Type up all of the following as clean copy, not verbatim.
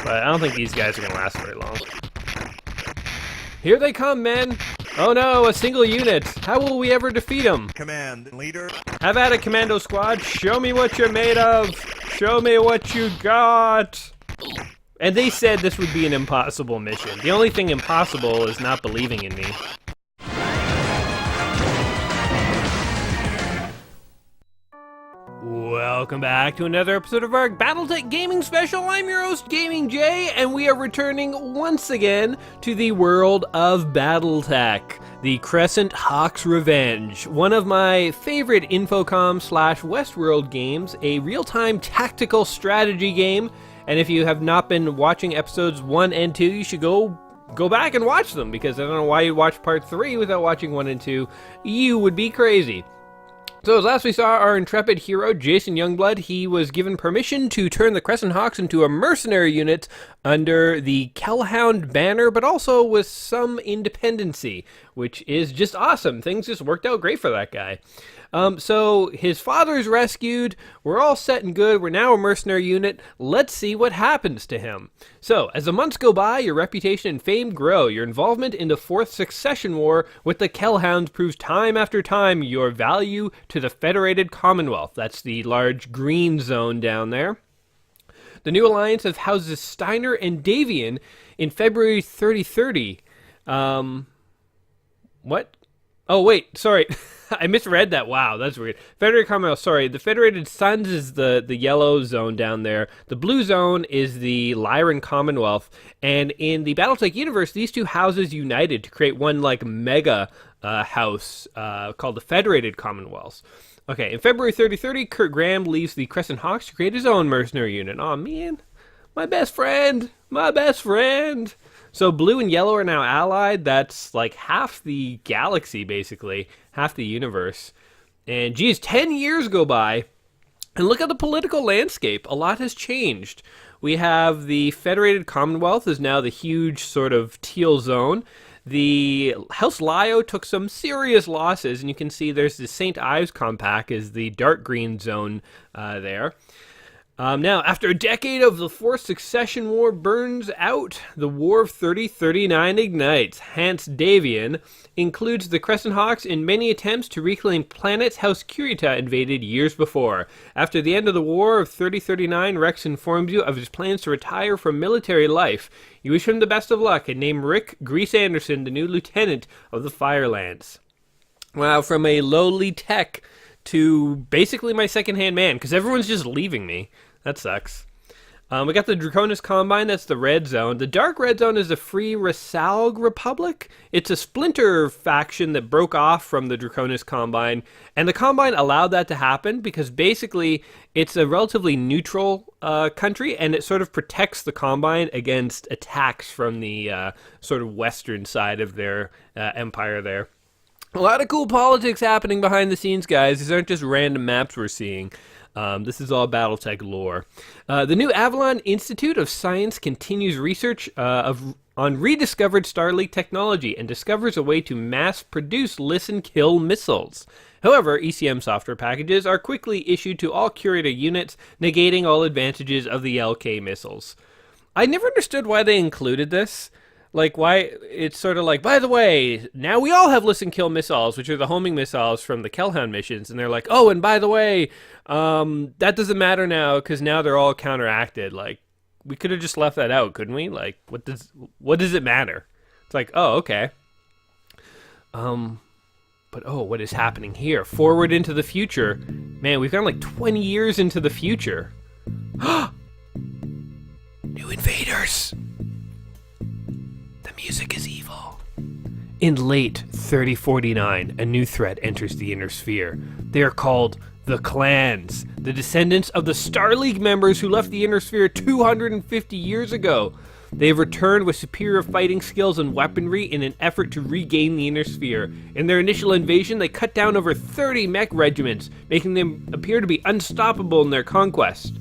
But I don't think these guys are going to last very long. Here they come, men! Oh no, a single unit! How will we ever defeat them? Command, leader. Have at it, Commando Squad! Show me what you're made of! Show me what you got! And they said this would be an impossible mission. The only thing impossible is not believing in me. Welcome back to another episode of our BattleTech Gaming Special. I'm your host, Gaming Jay, and we are returning once again to the world of BattleTech, the Crescent Hawk's Revenge, one of my favorite Infocom / Westworld games, a real-time tactical strategy game. And if you have not been watching episodes 1 and 2, you should go back and watch them, because I don't know why you'd watch part 3 without watching 1 and 2. You would be crazy. So as last we saw our intrepid hero, Jason Youngblood, he was given permission to turn the Crescent Hawks into a mercenary unit under the Kellhound banner, but also with some independency, which is just awesome. Things just worked out great for that guy. So his father's rescued, we're all set and good, we're now a mercenary unit, let's see what happens to him. So, as the months go by, your reputation and fame grow, your involvement in the Fourth Succession War with the Kellhounds proves time after time your value to the Federated Commonwealth. That's the large green zone down there. The new alliance has houses Steiner and Davian in February 3030. What? Oh, wait, sorry. I misread that. Wow, that's weird. Federated Commonwealth, sorry. The Federated Suns is the yellow zone down there. The blue zone is the Lyran Commonwealth. And in the BattleTech universe, these two houses united to create one, like, mega house called the Federated Commonwealths. Okay, in February 3030, Kurt Graham leaves the Crescent Hawks to create his own mercenary unit. Aw, man. My best friend. My best friend. So blue and yellow are now allied. That's like half the galaxy, basically. Half the universe. And geez, 10 years go by. And look at the political landscape. A lot has changed. We have the Federated Commonwealth is now the huge sort of teal zone. The House Lyo took some serious losses. And you can see there's the St. Ives Compact is the dark green zone there. Now, after a decade of the Fourth Succession War burns out, the War of 3039 ignites. Hans Davian includes the Crescent Hawks in many attempts to reclaim planets House Kurita invaded years before. After the end of the War of 3039, Rex informs you of his plans to retire from military life. You wish him the best of luck and name Rick Grease Anderson the new lieutenant of the Fire Lance. Wow, from a lowly tech to basically my second-hand man, because everyone's just leaving me. That sucks. We got the Draconis Combine, that's the red zone. The dark red zone is the Free Rasalg Republic. It's a splinter faction that broke off from the Draconis Combine, and the Combine allowed that to happen because basically it's a relatively neutral country, and it sort of protects the Combine against attacks from the sort of western side of their empire there. A lot of cool politics happening behind the scenes, guys. These aren't just random maps we're seeing. This is all BattleTech lore. The new Avalon Institute of Science continues research on rediscovered Starlink technology and discovers a way to mass-produce listen-kill missiles. However, ECM software packages are quickly issued to all Curator units, negating all advantages of the LK missiles. I never understood why they included this. Like, why, it's sort of like, by the way, now we all have listen kill missiles, which are the homing missiles from the Kellhound missions, and they're like, oh, and by the way, that doesn't matter now, because now they're all counteracted. Like, we could have just left that out, couldn't we? Like, what does it matter? It's like, oh, okay. But oh, what is happening here? Forward into the future. Man, we've gone like 20 years into the future. New invaders. Music is evil. In late 3049, a new threat enters the Inner Sphere. They are called the Clans, the descendants of the Star League members who left the Inner Sphere 250 years ago. They have returned with superior fighting skills and weaponry in an effort to regain the Inner Sphere. In their initial invasion, they cut down over 30 mech regiments, making them appear to be unstoppable in their conquest.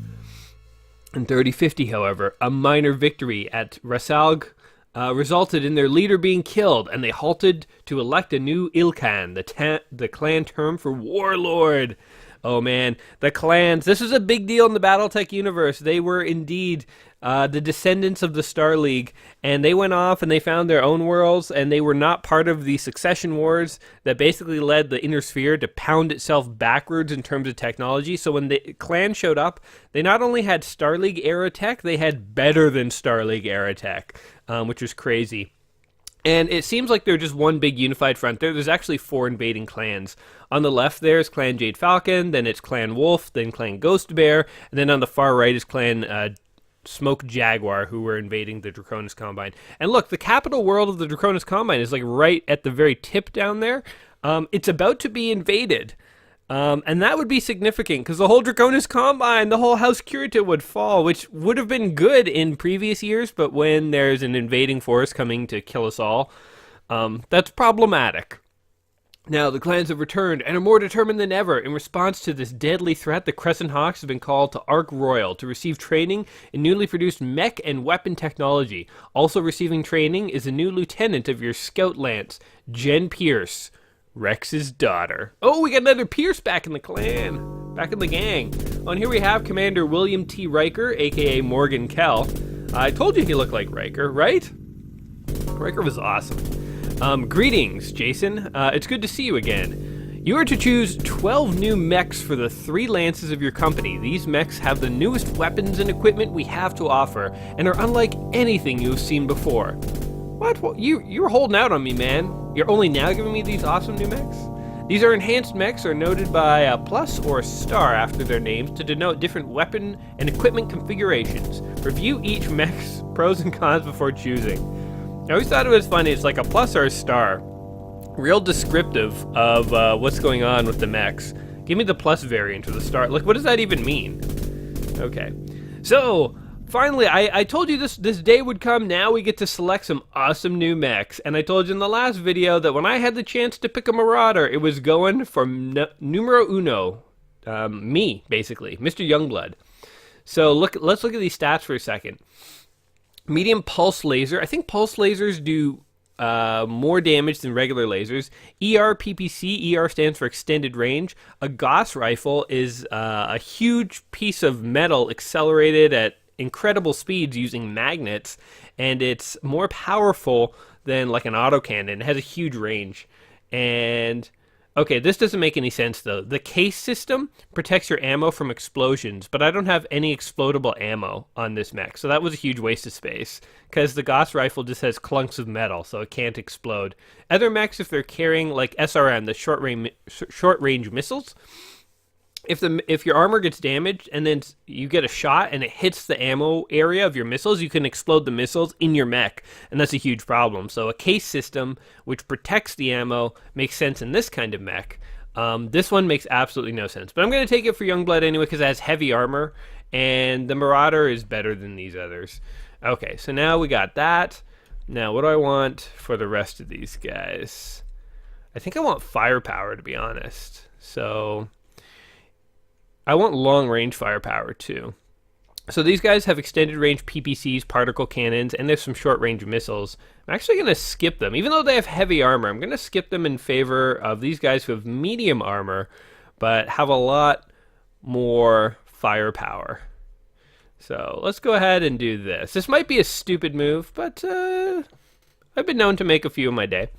In 3050, however, a minor victory at Rasalg resulted in their leader being killed, and they halted to elect a new Ilkhan, the clan term for warlord. Oh man, the clans. This was a big deal in the BattleTech universe. They were indeed the descendants of the Star League, and they went off and they found their own worlds, and they were not part of the succession wars that basically led the Inner Sphere to pound itself backwards in terms of technology. So when the clan showed up, they not only had Star League era tech, they had better than Star League era tech, which was crazy. And it seems like they're just one big unified front. There's actually 4 invading clans. On the left there is Clan Jade Falcon, then it's Clan Wolf, then Clan Ghost Bear, and then on the far right is Clan Smoke Jaguar, who were invading the Draconis Combine. And look, the capital world of the Draconis Combine is like right at the very tip down there. It's about to be invaded. And that would be significant because the whole Draconis Combine, the whole House Curita would fall, which would have been good in previous years, but when there's an invading force coming to kill us all, that's problematic. Now, the clans have returned and are more determined than ever. In response to this deadly threat, the Crescent Hawks have been called to Ark Royal to receive training in newly produced mech and weapon technology. Also receiving training is a new lieutenant of your Scout Lance, Jen Pierce, Rex's daughter. Oh, we got another Pierce back in the clan, back in the gang. Oh, and here we have Commander William T. Riker, aka Morgan Kell. I told you he looked like Riker, right? Riker was awesome. Greetings, Jason. It's good to see you again. You are to choose 12 new mechs for the 3 lances of your company. These mechs have the newest weapons and equipment we have to offer, and are unlike anything you have seen before. What? You were holding out on me, man. You're only now giving me these awesome new mechs? These are enhanced mechs, are noted by a plus or a star after their names to denote different weapon and equipment configurations. Review each mech's pros and cons before choosing. I always thought it was funny. It's like a plus or a star. Real descriptive of what's going on with the mechs. Give me the plus variant or the star. Like, what does that even mean? Okay. So, finally, I told you this day would come. Now we get to select some awesome new mechs. And I told you in the last video that when I had the chance to pick a Marauder, it was going for numero uno. Me, basically. Mr. Youngblood. So, let's look at these stats for a second. Medium pulse laser. I think pulse lasers do more damage than regular lasers. ER PPC. ER stands for extended range. A Gauss rifle is a huge piece of metal accelerated at incredible speeds using magnets, and it's more powerful than like an autocannon. It has a huge range. And okay, this doesn't make any sense though. The case system protects your ammo from explosions, but I don't have any explodable ammo on this mech, so that was a huge waste of space, because the Gauss rifle just has clunks of metal, so it can't explode. Other mechs, if they're carrying like SRM, the short range missiles, if your armor gets damaged and then you get a shot and it hits the ammo area of your missiles, you can explode the missiles in your mech, and that's a huge problem. So a case system which protects the ammo makes sense in this kind of mech. This one makes absolutely no sense, but I'm going to take it for Youngblood anyway because it has heavy armor, and the Marauder is better than these others. Okay, so now we got that. Now what do I want for the rest of these guys? I think I want firepower, to be honest. So I want long-range firepower, too. So these guys have extended range PPCs, particle cannons, and there's some short-range missiles. I'm actually going to skip them. Even though they have heavy armor, I'm going to skip them in favor of these guys who have medium armor, but have a lot more firepower. So let's go ahead and do this. This might be a stupid move, but I've been known to make a few in my day.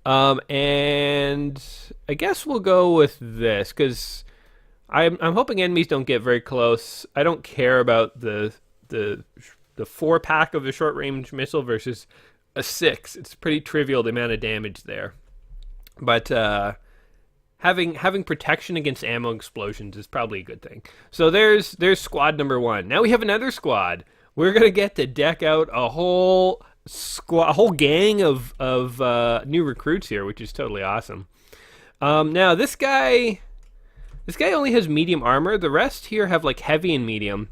And I guess we'll go with this, because I'm hoping enemies don't get very close. I don't care about the 4-pack of the short-range missile versus a 6. It's pretty trivial, the amount of damage there. But having protection against ammo explosions is probably a good thing. So there's squad number 1. Now we have another squad. We're gonna get to deck out a whole squad, a whole gang of new recruits here, which is totally awesome. Now this guy only has medium armor. The rest here have like heavy and medium.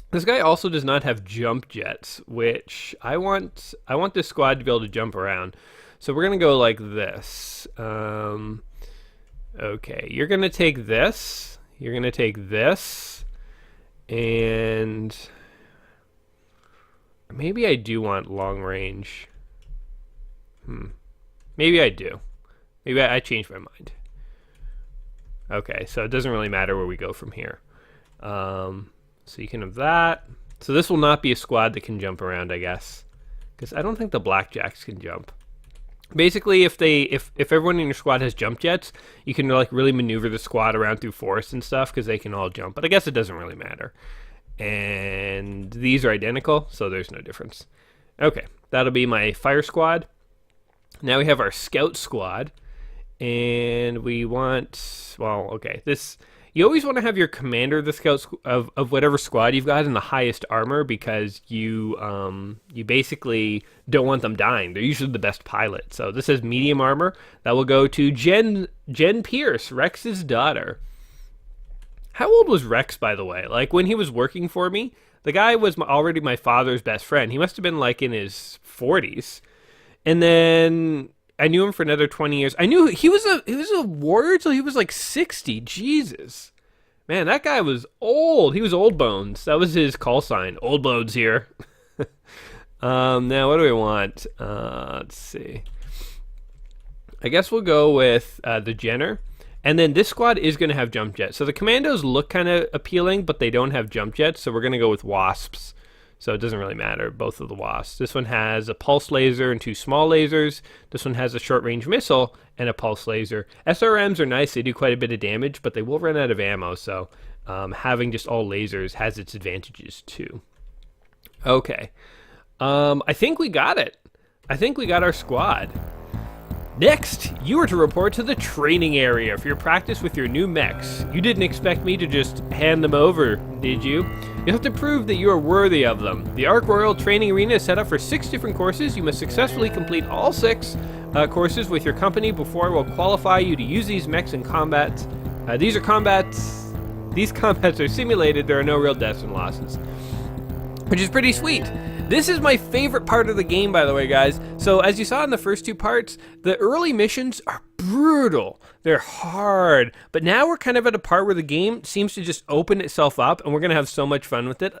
This guy also does not have jump jets, which I want this squad to be able to jump around. So we're gonna go like this. Okay, you're gonna take this. You're gonna take this, and maybe I do want long range. Maybe I do. Maybe I changed my mind. Okay, so it doesn't really matter where we go from here. So you can have that. So this will not be a squad that can jump around, I guess. Because I don't think the blackjacks can jump. Basically, if everyone in your squad has jump jets, you can like really maneuver the squad around through forests and stuff because they can all jump. But I guess it doesn't really matter. And these are identical, so there's no difference. Okay, that'll be my fire squad. Now we have our scout squad. And we want, well, okay, this, you always want to have your commander of the scouts of whatever squad you've got in the highest armor because you basically don't want them dying. They're usually the best pilot. So this is medium armor. That will go to Jen Pierce, Rex's daughter. How old was Rex, by the way? Like when he was working for me, the guy was already my father's best friend. He must have been like in his 40s. And then I knew him for another 20 years. I knew he was a warrior till he was like 60. Jesus. Man, that guy was old. He was Old Bones. That was his call sign. Old Bones here. Now, what do we want? Let's see. I guess we'll go with the Jenner. And then this squad is going to have jump jets. So the commandos look kind of appealing, but they don't have jump jets. So we're going to go with wasps. So it doesn't really matter, both of the wasps. This one has a pulse laser and 2 small lasers. This one has a short-range missile and a pulse laser. SRMs are nice. They do quite a bit of damage, but they will run out of ammo. So having just all lasers has its advantages too. Okay. I think we got it. I think we got our squad. Next, you are to report to the training area for your practice with your new mechs. You didn't expect me to just hand them over, did you? You have to prove that you are worthy of them. The Ark Royal Training Arena is set up for 6 different courses. You must successfully complete all 6 courses with your company before I will qualify you to use these mechs in combat. These combats are simulated. There are no real deaths and losses, which is pretty sweet. This is my favorite part of the game, by the way, guys. So as you saw in the first 2 parts, the early missions are brutal. They're hard. But now we're kind of at a part where the game seems to just open itself up, and we're going to have so much fun with it.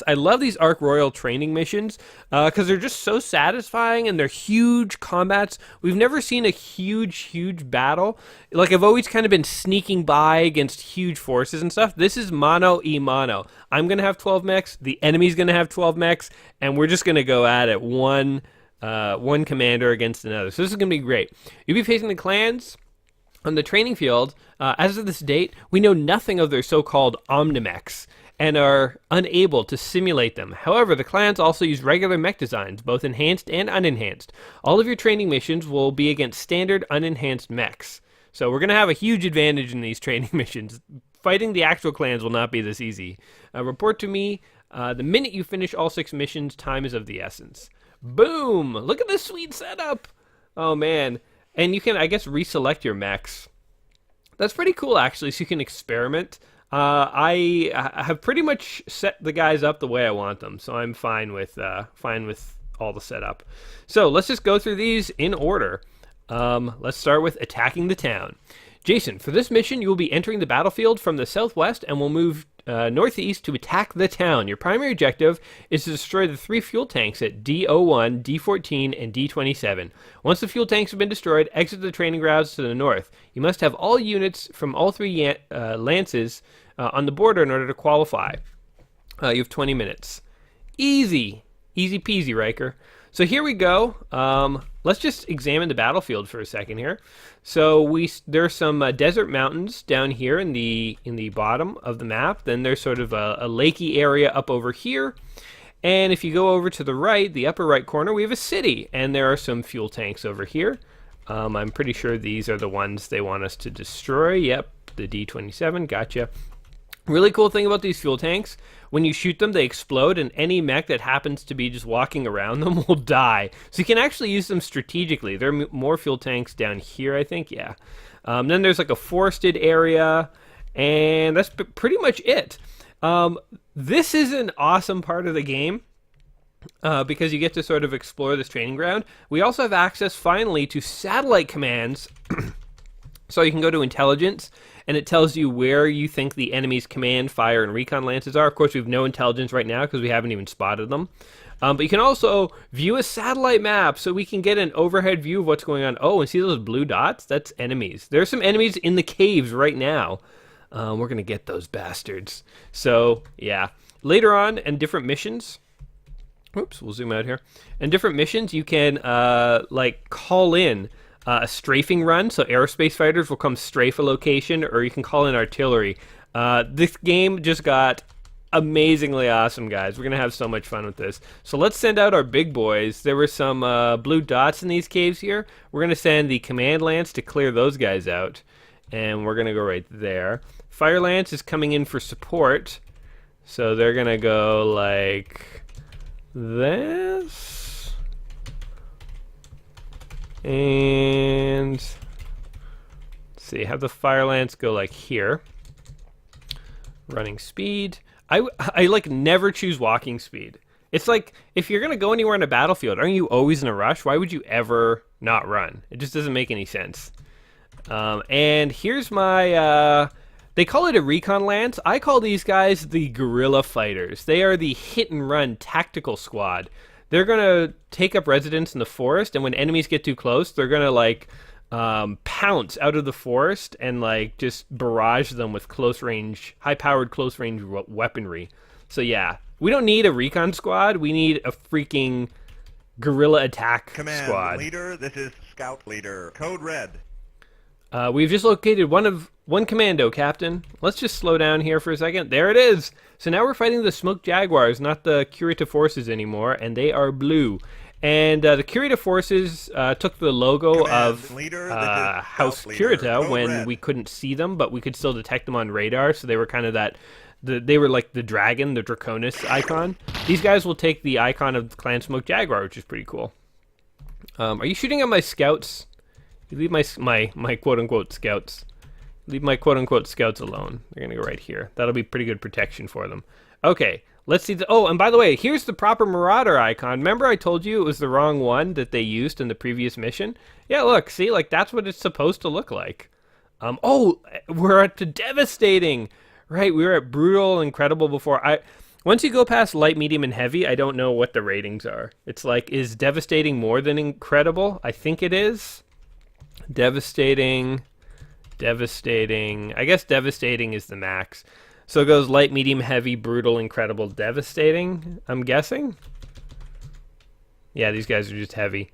I love these Ark Royal training missions because they're just so satisfying, and they're huge combats. We've never seen a huge battle. Like, I've always kind of been sneaking by against huge forces and stuff. This is mano y mano. I'm going to have 12 mechs. The enemy's going to have 12 mechs, and we're just going to go at it one commander against another. So this is going to be great. You'll be facing the clans on the training field. As of this date, we know nothing of their so-called omnimex and are unable to simulate them. However, the clans also use regular mech designs, both enhanced and unenhanced. All of your training missions will be against standard unenhanced mechs. So we're going to have a huge advantage in these training missions. Fighting the actual clans will not be this easy. Report to me the minute you finish all 6 missions. Time is of the essence. Boom! Look at this sweet setup. Oh man. And you can, I guess, reselect your mechs. That's pretty cool, actually, so you can experiment. I have pretty much set the guys up the way I want them, so I'm fine with all the setup. So let's just go through these in order. Let's start with attacking the town. Jason, for this mission, you will be entering the battlefield from the southwest and will move northeast to attack the town. Your primary objective is to destroy the 3 fuel tanks at D01, D14, and D27. Once the fuel tanks have been destroyed, exit the training grounds to the north. You must have all units from all 3 lances on the border in order to qualify. You have 20 minutes. Easy peasy, Riker. So here we go. Let's just examine the battlefield for a second here. So there's some desert mountains down here in the bottom of the map. Then there's sort of a lakey area up over here. And if you go over to the right, the upper right corner, we have a city. And there are some fuel tanks over here. I'm pretty sure these are the ones they want us to destroy. Yep, the D27, gotcha. Really cool thing about these fuel tanks, when you shoot them, they explode, and any mech that happens to be just walking around them will die. So you can actually use them strategically. There are more fuel tanks down here, I think, yeah. Then there's like a forested area, and that's pretty much it. This is an awesome part of the game. Because you get to sort of explore this training ground. We also have access, finally, to satellite commands. So you can go to intelligence, and it tells you where you think the enemy's command, fire, and recon lances are. Of course, we have no intelligence right now because we haven't even spotted them. But you can also view a satellite map, so we can get an overhead view of what's going on. Oh, and see those blue dots? That's enemies. There's some enemies in the caves right now. We're going to get those bastards. So, yeah. later on in different missions. Oops, we'll zoom out here. In different missions, you can like call in a strafing run, so aerospace fighters will come strafe a location, or you can call in artillery. This game just got amazingly awesome, guys. We're gonna have so much fun with this. So let's send out our big boys. There were some blue dots in these caves here. We're gonna send the command lance to clear those guys out, and we're gonna go right there. Fire lance is coming in for support, so they're gonna go like this, and let's see, have the fire lance go like here. Running speed. I like never choose walking speed. It's like, if you're gonna go anywhere on a battlefield, aren't you always in a rush? Why would you ever not run? It just doesn't make any sense. And here's my they call it a Recon Lance. I call these guys the guerrilla fighters. They are the hit and run tactical squad. They're gonna take up residence in the forest, and when enemies get too close, they're gonna like pounce out of the forest and like just barrage them with high-powered close-range weaponry. So yeah, we don't need a recon squad. We need a freaking guerrilla attack Command squad. leader, this is Scout Leader. Code Red. We've just located one commando, Captain. Let's just slow down here for a second. There it is. So now we're fighting the Smoke Jaguars, not the Curative Forces anymore, and they are blue. And the Curative Forces took the logo of House Curita when we couldn't see them, but we could still detect them on radar. So they were kind of they were like the dragon, the Draconis icon. These guys will take the icon of Clan Smoke Jaguar, which is pretty cool. Are you shooting at my scouts? You leave my quote-unquote scouts. Leave my quote-unquote scouts alone. They're going to go right here. That'll be pretty good protection for them. Okay. Let's see. Oh, and by the way, here's the proper Marauder icon. Remember I told you it was the wrong one that they used in the previous mission? Yeah, look, see, like that's what it's supposed to look like. Oh, we're at the Devastating. Right, we were at Brutal, Incredible before. Once you go past Light, Medium, and Heavy, I don't know what the ratings are. It's like, is Devastating more than Incredible? I think it is. Devastating. I guess Devastating is the max. So it goes Light, Medium, Heavy, Brutal, Incredible, Devastating, I'm guessing. Yeah, these guys are just heavy.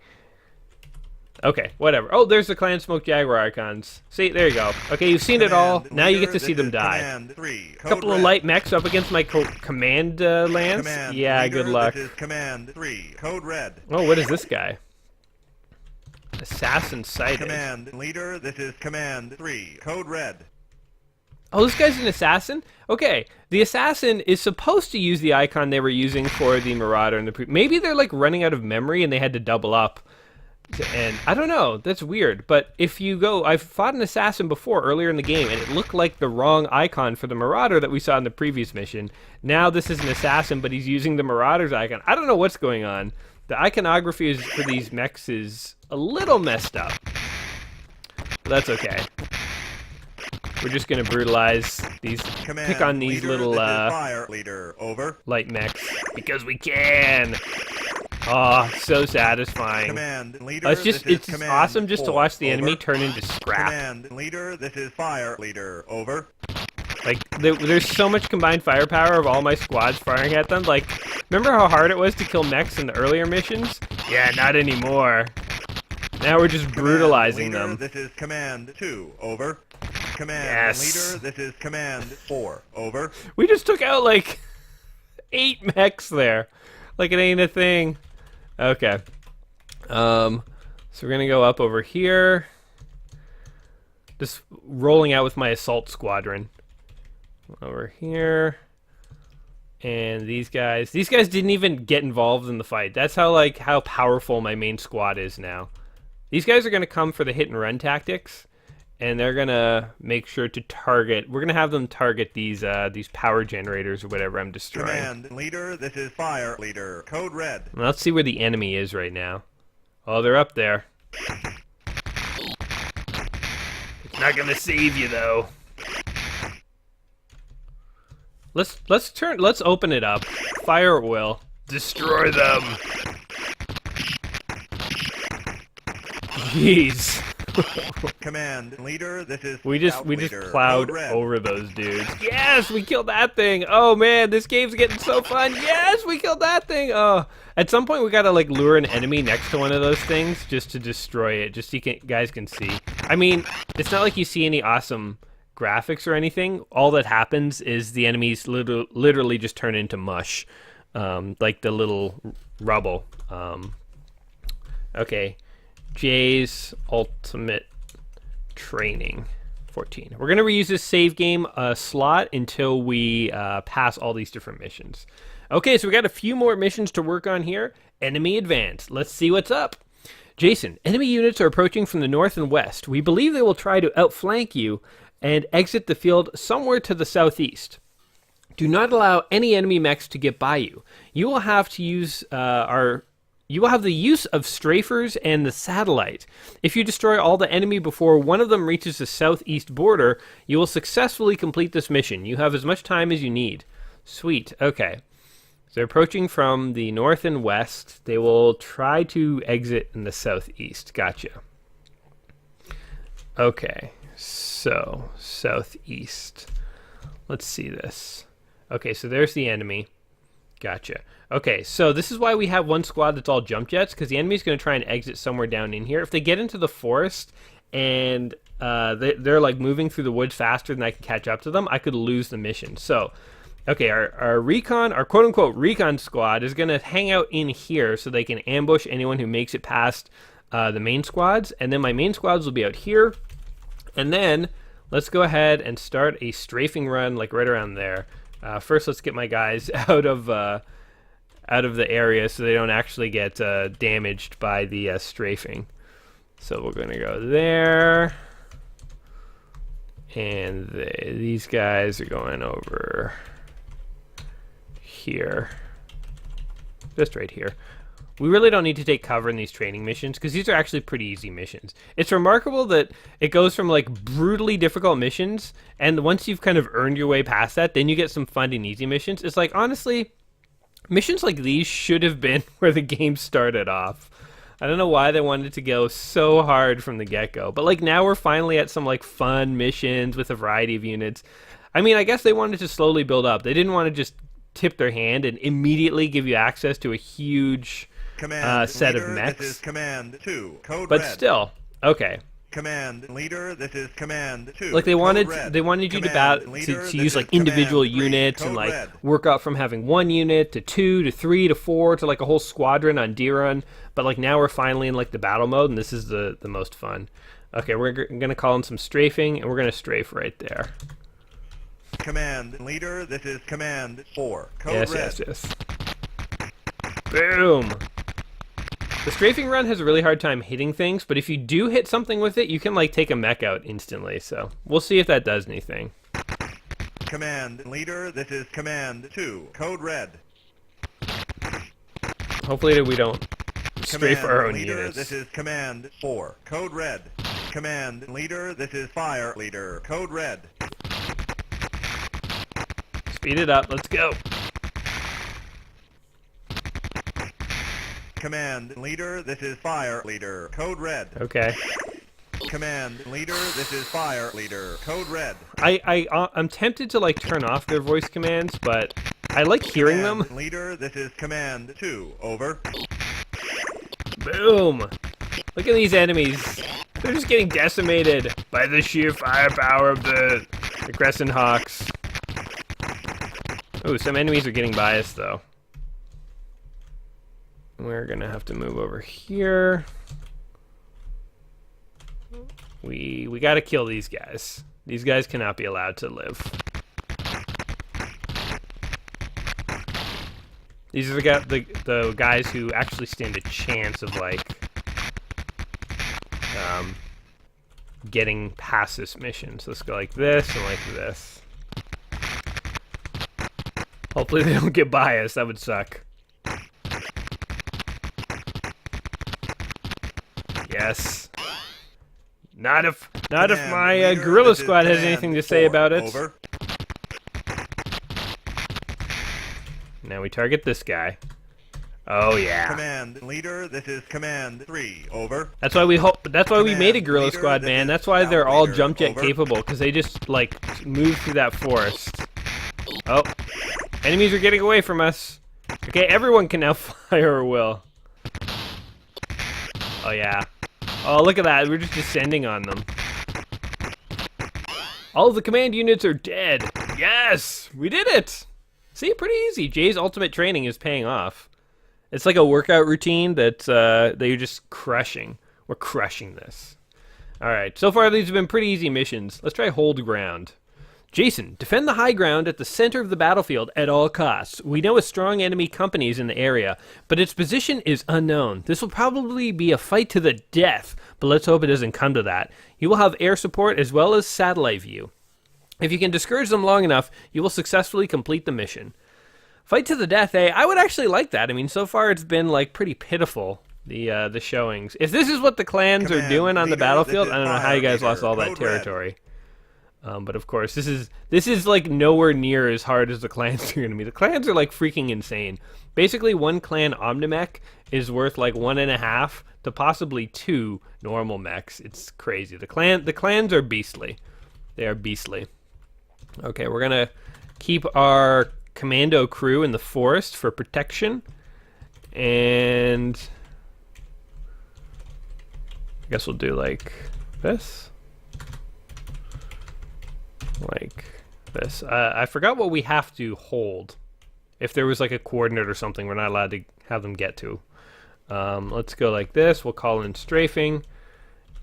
Okay, whatever. Oh, there's the Clan Smoke Jaguar icons. See, there you go. Okay, you've seen it all. Now you get to see them die. A couple of light mechs up against my command lance. Yeah, good luck. Command 3, Code Red. Oh, what is this guy? Assassin sighted. Command Leader, this is Command 3, Code Red. Oh, this guy's an assassin? Okay, the assassin is supposed to use the icon they were using for the Marauder and maybe they're like running out of memory and they had to double up. And I don't know, that's weird. But if you go, I've fought an assassin before earlier in the game and it looked like the wrong icon for the Marauder that we saw in the previous mission. Now this is an assassin, but he's using the Marauder's icon. I don't know what's going on. The iconography for these mechs is a little messed up. But that's okay. We're just gonna brutalize these, pick on these little fire leader. Over. Light mechs because we can. Oh, so satisfying. Command Leader, it's awesome just to watch the enemy turn into scrap. Command Leader, this is Fire Leader. Over. Like there's so much combined firepower of all my squads firing at them. Like, remember how hard it was to kill mechs in the earlier missions? Yeah, not anymore. Now we're just brutalizing them. This is Command 2. Over. Command Yes. Leader, this is Command 4. Over. We just took out like 8 mechs there. Like it ain't a thing. Okay. So we're gonna go up over here. Just rolling out with my assault squadron. Over here. And these guys didn't even get involved in the fight. That's how powerful my main squad is now. These guys are gonna come for the hit and run tactics. And they're gonna make sure to target. We're gonna have them target these power generators or whatever I'm destroying. Command Leader, this is Fire Leader. Code Red. Well, let's see where the enemy is right now. Oh, they're up there. It's not gonna save you though. Let's open it up. Fire at will. Destroy them. Jeez. Command leader, this is We just scout leader. plowed Code red. over those dudes. Yes, we killed that thing. Oh man, this game's getting so fun. Yes, we killed that thing. Oh, at some point we gotta like lure an enemy next to one of those things just to destroy it, just so you guys can see. I mean, it's not like you see any awesome graphics or anything. All that happens is the enemies literally just turn into mush, like the little rubble. Okay, Jay's ultimate training 14. We're gonna reuse this save game slot until we pass all these different missions. Okay, so we got a few more missions to work on here. Enemy advance. Let's see what's up. Jason, enemy units are approaching from the north and west. We believe they will try to outflank you and exit the field somewhere to the southeast. Do not allow any enemy mechs to get by you. You will have to use You will have the use of strafers and the satellite. If you destroy all the enemy before one of them reaches the southeast border, you will successfully complete this mission. You have as much time as you need. Sweet. Okay. So they're approaching from the north and west. They will try to exit in the southeast. Gotcha. Okay. So, southeast. Let's see this. Okay, so there's the enemy. Gotcha. Okay, so this is why we have one squad that's all jump jets, because the enemy's going to try and exit somewhere down in here. If they get into the forest and they're like moving through the woods faster than I can catch up to them, I could lose the mission. So, okay, our quote-unquote recon squad is going to hang out in here so they can ambush anyone who makes it past the main squads, and then my main squads will be out here. And then let's go ahead and start a strafing run like right around there. First, let's get my guys out of the area so they don't actually get damaged by the strafing. So we're going to go there. And these guys are going over here. Just right here. We really don't need to take cover in these training missions because these are actually pretty easy missions. It's remarkable that it goes from like brutally difficult missions, and once you've kind of earned your way past that, then you get some fun and easy missions. It's like, honestly, missions like these should have been where the game started off. I don't know why they wanted to go so hard from the get-go, but like now we're finally at some like fun missions with a variety of units. I mean, I guess they wanted to slowly build up. They didn't want to just tip their hand and immediately give you access to a huge set leader, of mechs. This is command 2. Code but red. still, okay. Command leader, this is command 2. Like they wanted red. you Command leader, to this use is like individual command 3. units and Code like red. work up from having one unit to 2 to 3 to 4 to like a whole squadron on D-Run. But like now we're finally in like the battle mode, and this is the most fun. Okay, we're gonna call in some strafing, and we're gonna strafe right there. Command leader, this is command 4. Code red. Yes. Boom. The strafing run has a really hard time hitting things, but if you do hit something with it, you can like take a mech out instantly. So we'll see if that does anything. Command leader, this is command 2. Code red. Hopefully we don't strafe Command our own leader, units. this is command 4. Code red. Command leader, this is fire leader. Code red. Speed it up. Let's go. Command leader, this is fire leader. Code red. Okay. Command leader, this is fire leader. Code red. I'm tempted to like turn off their voice commands, but I like hearing them. Command leader, this is command 2. Over. Boom. Look at these enemies. They're just getting decimated by the sheer firepower of the Crescent Hawks. Ooh, some enemies are getting by us though. We're gonna have to move over here. We gotta kill these guys. These guys cannot be allowed to live. These are the guys who actually stand a chance of like getting past this mission. So let's go like this and like this. Hopefully they don't get by us. That would suck. Yes. Not if my guerrilla squad has anything to say about it. Over. Now we target this guy. Oh yeah. Command leader, this is Command 3. Over. That's why we made a guerrilla Leader, squad, this man. is That's why Scout they're all Leader. jump jet Over. capable, because they just like move through that forest. Oh, enemies are getting away from us. Okay, everyone can now fire a will. Oh yeah. Oh, look at that. We're just descending on them. All of the command units are dead. Yes, we did it. See, pretty easy. Jay's ultimate training is paying off. It's like a workout routine that you're just crushing. We're crushing this. All right, so far these have been pretty easy missions. Let's try hold ground. Jason, defend the high ground at the center of the battlefield at all costs. We know a strong enemy company is in the area, but its position is unknown. This will probably be a fight to the death, but let's hope it doesn't come to that. You will have air support as well as satellite view. If you can discourage them long enough, you will successfully complete the mission. Fight to the death, eh? I would actually like that. I mean, so far it's been like pretty pitiful, the showings. If this is what the clans are doing on the battlefield, I don't know how you guys lost all that territory. But of course, this is like nowhere near as hard as the clans are going to be. The clans are like freaking insane. Basically, one clan Omnimech is worth like 1.5 to possibly 2 normal mechs. It's crazy. The clans are beastly. They are beastly. Okay, we're gonna keep our commando crew in the forest for protection, and I guess we'll do like this. Like this. I forgot what we have to hold. If there was like a coordinate or something, we're not allowed to have them get to. Let's go like this. We'll call in strafing.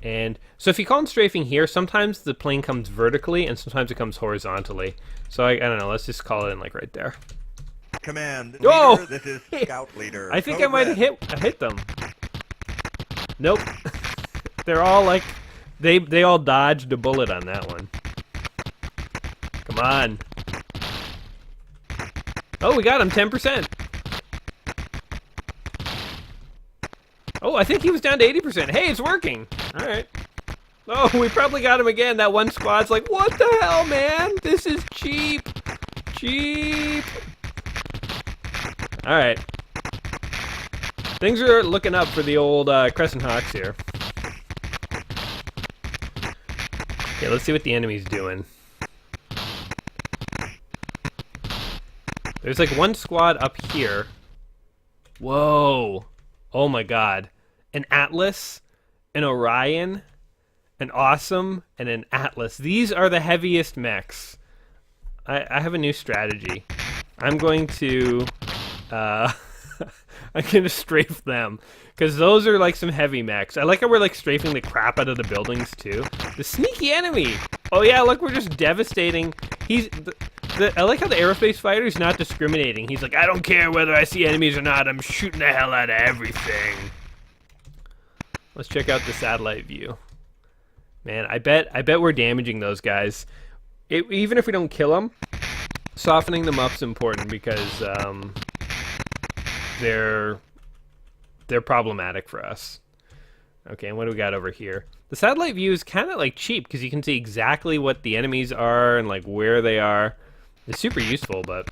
And so if you call in strafing here, sometimes the plane comes vertically and sometimes it comes horizontally. So I don't know. Let's just call it in like right there. Command leader, Oh! this is Scout Leader. I think Code I might have red. hit them. Nope. They're all like they all dodged a bullet on that one. Come on. Oh, we got him 10%. Oh, I think he was down to 80%. Hey, it's working. All right. Oh, we probably got him again. That one squad's like, what the hell, man? This is cheap. Cheap. All right. Things are looking up for the old Crescent Hawks here. Okay, let's see what the enemy's doing. There's like one squad up here. Whoa. Oh my god. An Atlas, an Orion, an Awesome, and an Atlas. These are the heaviest mechs. I have a new strategy. I'm going to I'm gonna strafe them, because those are like some heavy mechs. I like how we're like strafing the crap out of the buildings too. The sneaky enemy. Oh yeah, look, we're just devastating. I like how the aerospace fighter is not discriminating. He's like, I don't care whether I see enemies or not. I'm shooting the hell out of everything. Let's check out the satellite view. Man, I bet we're damaging those guys. Even if we don't kill them, softening them up's important, because they're problematic for us. Okay, and what do we got over here? The satellite view is kind of like cheap, because you can see exactly what the enemies are and like where they are. It's super useful, but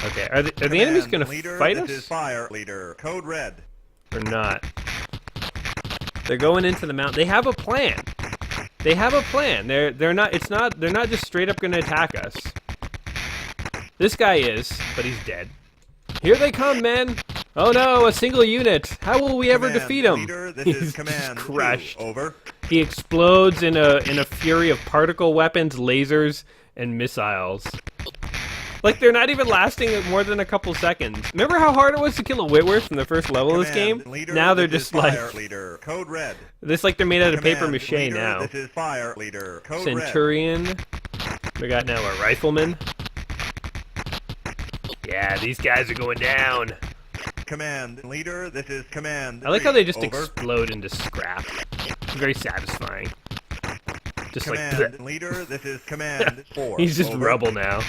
okay. Are the enemies going to fight us? This is Fire Leader. Code red. Or not? They're going into the mountain. They have a plan. They have a plan. They're not just straight up going to attack us. This guy is, but he's dead. Here they come, men. Oh no, a single unit. How will we ever defeat him? Leader, this He's is Command just crushed. 2. Over. He explodes in a fury of particle weapons, lasers, and missiles. Like, they're not even lasting more than a couple seconds. Remember how hard it was to kill a Whitworth in the first level of this game? Leader, now they're this just is like... Fire Leader. Code red. This like they're made out of paper Command mache leader, now. This is Fire Leader. Code Centurion. We got now a rifleman. Yeah, these guys are going down. red. Command Leader, this is Command I like how they just 3. Over. explode into scrap. It's very satisfying. Just Command like... Leader, this is Command 4. He's just Over. rubble now.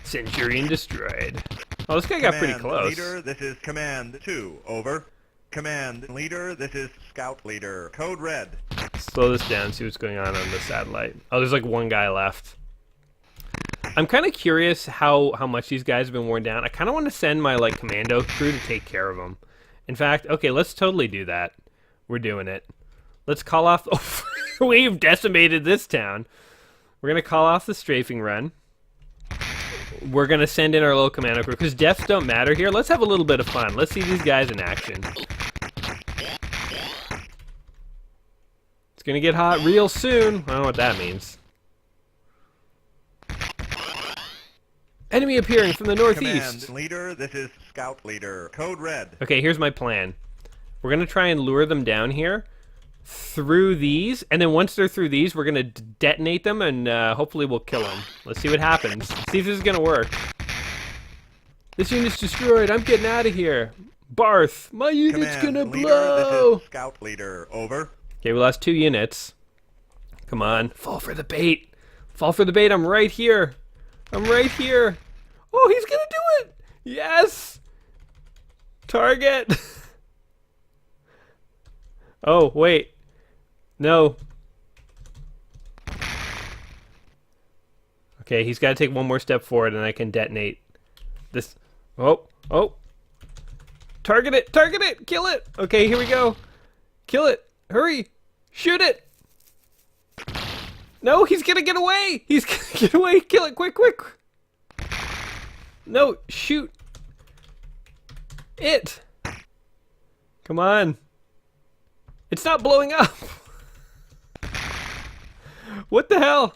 Centurion destroyed. Oh, this guy got pretty close. Leader, this is Command 2. Over. Command Leader, this is Scout Leader. Code red. Slow this down, see what's going on the satellite. Oh, there's like one guy left. I'm kind of curious how much these guys have been worn down. I kind of want to send my like commando crew to take care of them. In fact, okay, let's totally do that. We're doing it. Let's call off. Oh, we've decimated this town. We're gonna call off the strafing run. We're gonna send in our little commando crew because deaths don't matter here. Let's have a little bit of fun. Let's see these guys in action. It's gonna get hot real soon. I don't know what that means. Enemy appearing from the northeast. Command leader, this is scout leader. Code red. Okay, here's my plan. We're gonna try and lure them down here through these, and then once they're through these, we're gonna detonate them, and hopefully we'll kill them. Let's see what happens. See if this is gonna work. This unit's destroyed. I'm getting out of here. Barth, my unit's Command gonna leader, blow. this is scout leader. Over. Okay, we lost 2 units. Come on, fall for the bait. Fall for the bait. I'm right here. I'm right here. Oh, he's gonna do it. Yes. Target. Oh, wait. No. Okay, he's got to take one more step forward and I can detonate this. Oh. Target it, kill it. Okay, here we go. Kill it, hurry, shoot it. No, he's gonna get away. He's gonna get away, kill it, quick. No, shoot it. Come on. It's not blowing up. What the hell?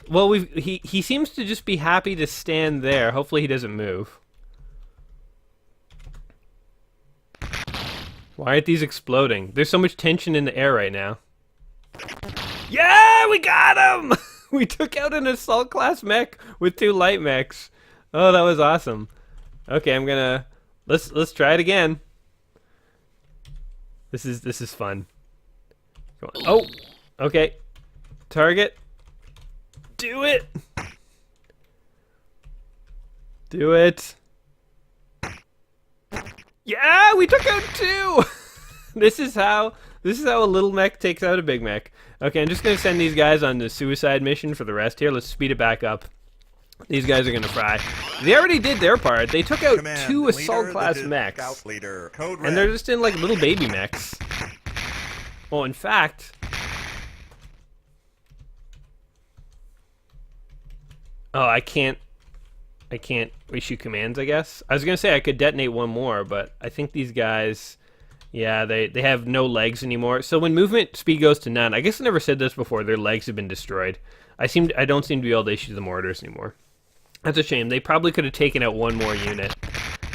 Well, he seems to just be happy to stand there. Hopefully he doesn't move. Why aren't these exploding? There's so much tension in the air right now. Yeah, we got him! We took out an assault class mech with 2 light mechs. Oh, that was awesome. Okay, I'm gonna let's try it again. This is fun. Come on. Oh, okay. Target. Do it. Do it. Yeah, we took out 2. This is how a little mech takes out a big mech. Okay, I'm just gonna send these guys on the suicide mission for the rest here. Let's speed it back up. These guys are gonna fry. They already did their part. They took out Command 2 assault leader, class this is mechs. Scout leader. Code red. And they're just in like little baby mechs. Well, in fact, oh, I can't issue commands, I guess. I was gonna say I could detonate one more, but I think these guys, yeah, they have no legs anymore. So when movement speed goes to none, I guess I never said this before, their legs have been destroyed. I don't seem to be able to issue the mortars anymore. That's a shame. They probably could have taken out one more unit.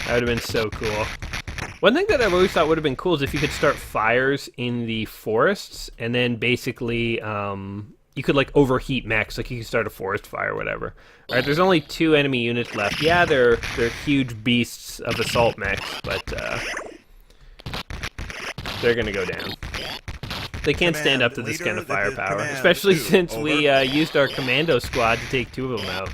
That would have been so cool. One thing that I've always thought would have been cool is if you could start fires in the forests, and then basically you could like overheat mechs, like you could start a forest fire or whatever. All right, there's only 2 enemy units left. Yeah, they're huge beasts of assault mechs, but they're gonna go down. They can't stand up to this kind of firepower, especially since we used our commando squad to take 2 of them out.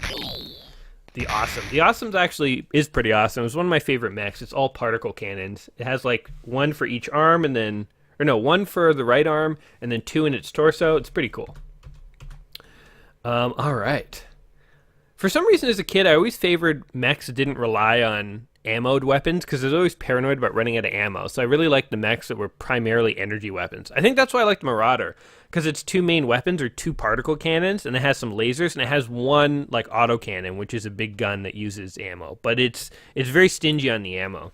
The Awesome. The Awesome's actually is pretty awesome. It's one of my favorite mechs. It's all particle cannons. It has like 1 for each arm, and then, or no, 1 for the right arm, and then 2 in its torso. It's pretty cool. All right. For some reason, as a kid, I always favored mechs that didn't rely on ammoed weapons because I was always paranoid about running out of ammo. So I really liked the mechs that were primarily energy weapons. I think that's why I liked Marauder, because its 2 main weapons are 2 particle cannons, and it has some lasers, and it has 1 like autocannon, which is a big gun that uses ammo. But it's very stingy on the ammo.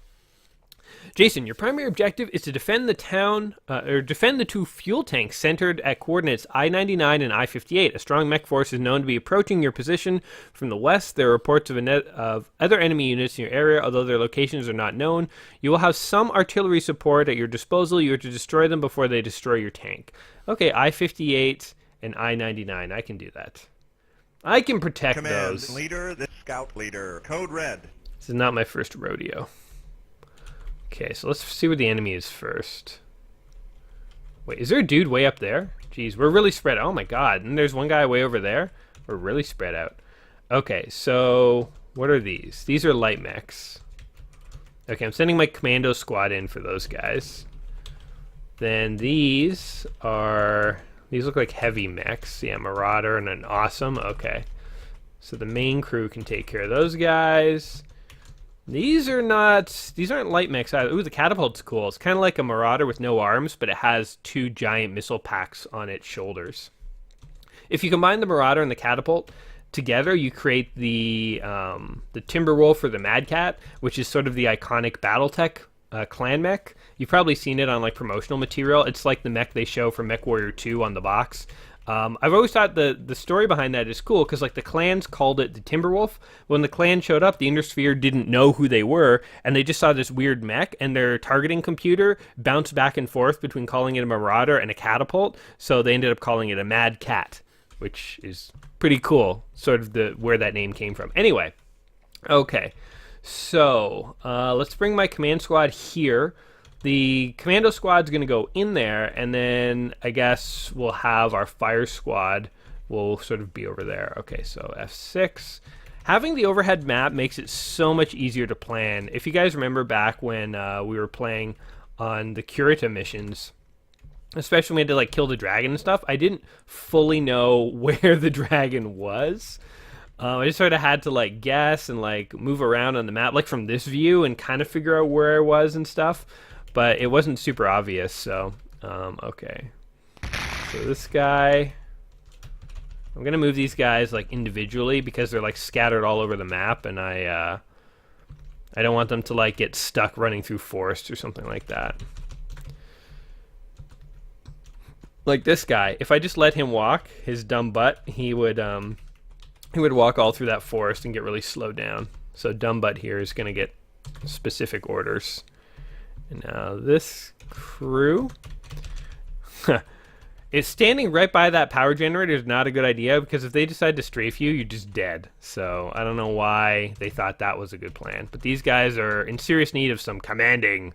Jason, your primary objective is to defend the town, or defend the 2 fuel tanks centered at coordinates I-99 and I-58. A strong mech force is known to be approaching your position from the west. There are reports of other enemy units in your area, although their locations are not known. You will have some artillery support at your disposal. You are to destroy them before they destroy your tank. Okay, I-58 and I-99. I can do that. I can protect Command those. leader, this scout leader. Code red. This is not my first rodeo. Okay, so let's see where the enemy is first. Wait, is there a dude way up there? Jeez, we're really spread out. Oh my god, and there's one guy way over there? We're really spread out. Okay, so what are these? These are light mechs. Okay, I'm sending my commando squad in for those guys. Then these look like heavy mechs. Yeah, Marauder and an Awesome. Okay. So the main crew can take care of those guys. These aren't light mechs either. Ooh, the catapult's cool. It's kind of like a Marauder with no arms, but it has 2 giant missile packs on its shoulders. If you combine the Marauder and the catapult together, you create the Timberwolf or the Mad Cat, which is sort of the iconic BattleTech clan mech. You've probably seen it on like promotional material. It's like the mech they show from MechWarrior 2 on the box. I've always thought the story behind that is cool because like the clans called it the Timberwolf. When the clan showed up, the Undersphere didn't know who they were, and they just saw this weird mech, and their targeting computer bounced back and forth between calling it a Marauder and a catapult, so they ended up calling it a Mad Cat, which is pretty cool, sort of where that name came from. Anyway, okay, so let's bring my command squad here. The commando squad's going to go in there, and then I guess we'll have our fire squad will sort of be over there. Okay, so F6. Having the overhead map makes it so much easier to plan. If you guys remember back when we were playing on the Curita missions, especially when we had to like kill the dragon and stuff, I didn't fully know where the dragon was. I just sort of had to like guess and like move around on the map, like from this view, and kind of figure out where I was and stuff. But it wasn't super obvious, so okay. So this guy, I'm gonna move these guys like individually because they're like scattered all over the map, and I don't want them to like get stuck running through forest or something like that. Like this guy, if I just let him walk, his dumb butt, he would walk all through that forest and get really slowed down. So dumb butt here is gonna get specific orders. And now this crew is standing right by that power generator is not a good idea because if they decide to strafe you, you're just dead. So I don't know why they thought that was a good plan. But these guys are in serious need of some commanding.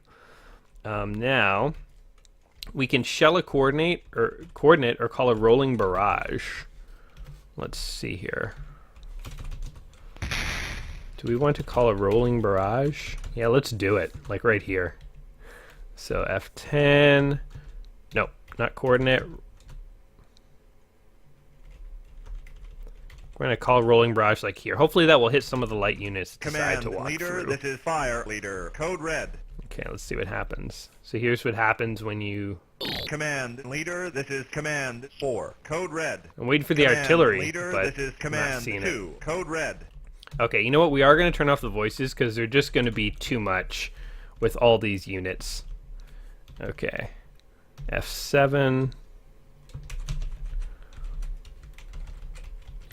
Now we can shell a coordinate or call a rolling barrage. Let's see here. Do we want to call a rolling barrage? Yeah, let's do it. Like right here. So F10, no, not coordinate. We're going to call rolling barrage like here. Hopefully that will hit some of the light units to decide to walk leader, through. This is fire leader, code red. Okay, let's see what happens. So here's what happens when you... Command leader, this is command 4, code red. I'm waiting for the Command artillery, leader, but this is I'm not command seeing 2, it. code red. Okay, you know what? We are going to turn off the voices because they're just going to be too much with all these units. Okay, F7.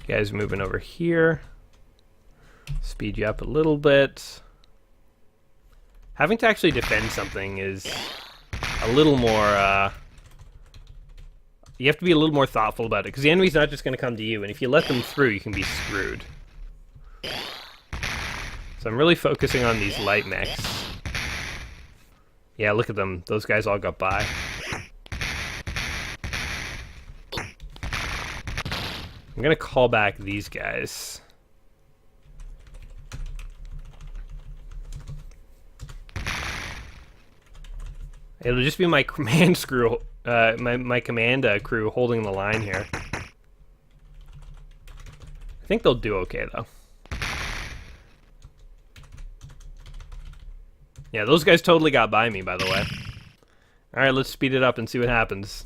You guys moving over here. Speed you up a little bit. Having to actually defend something is a little more, you have to be a little more thoughtful about it because the enemy's not just going to come to you, and if you let them through, you can be screwed. So I'm really focusing on these light mechs. Yeah, look at them. Those guys all got by. I'm going to call back these guys. It'll just be my command crew, my command crew holding the line here. I think they'll do okay, though. Yeah, those guys totally got by me, by the way. Alright, let's speed it up and see what happens.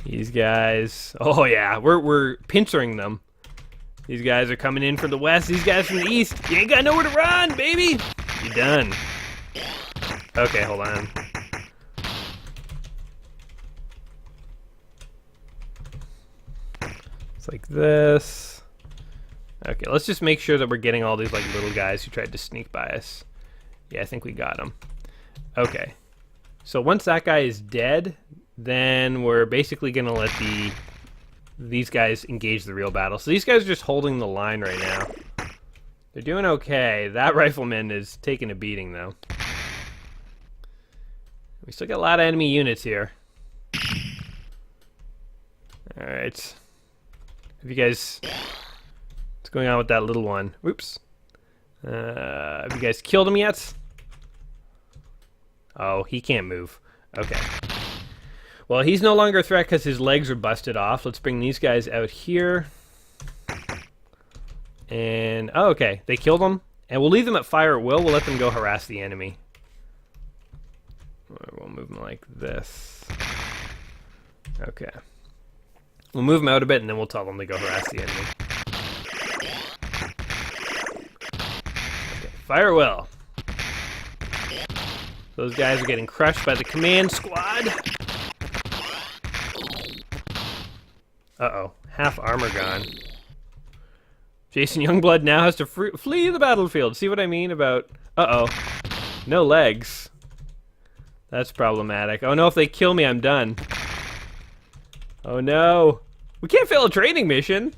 These guys... Oh, yeah, we're pincering them. These guys are coming in from the west. These guys from the east. You ain't got nowhere to run, baby! You're done. Okay, hold on. It's like this. Okay, let's just make sure that we're getting all these like little guys who tried to sneak by us. Yeah, I think we got them. Okay. So once that guy is dead, then we're basically going to let these guys engage the real battle. So these guys are just holding the line right now. They're doing okay. That rifleman is taking a beating, though. We still got a lot of enemy units here. Alright. Have you guys... What's going on with that little one? Whoops. Have you guys killed him yet? Oh, he can't move. Okay. Well, he's no longer a threat because his legs are busted off. Let's bring these guys out here. And, oh, okay. They killed him. And we'll leave them at fire at will. We'll let them go harass the enemy. We'll move them like this. Okay. We'll move them out a bit, and then we'll tell them to go harass the enemy. Okay, fire at will. Those guys are getting crushed by the command squad. Uh-oh. Half armor gone. Jason Youngblood now has to flee the battlefield. See what I mean about... Uh-oh. No legs. That's problematic. Oh no, if they kill me, I'm done. Oh no. We can't fail a training mission.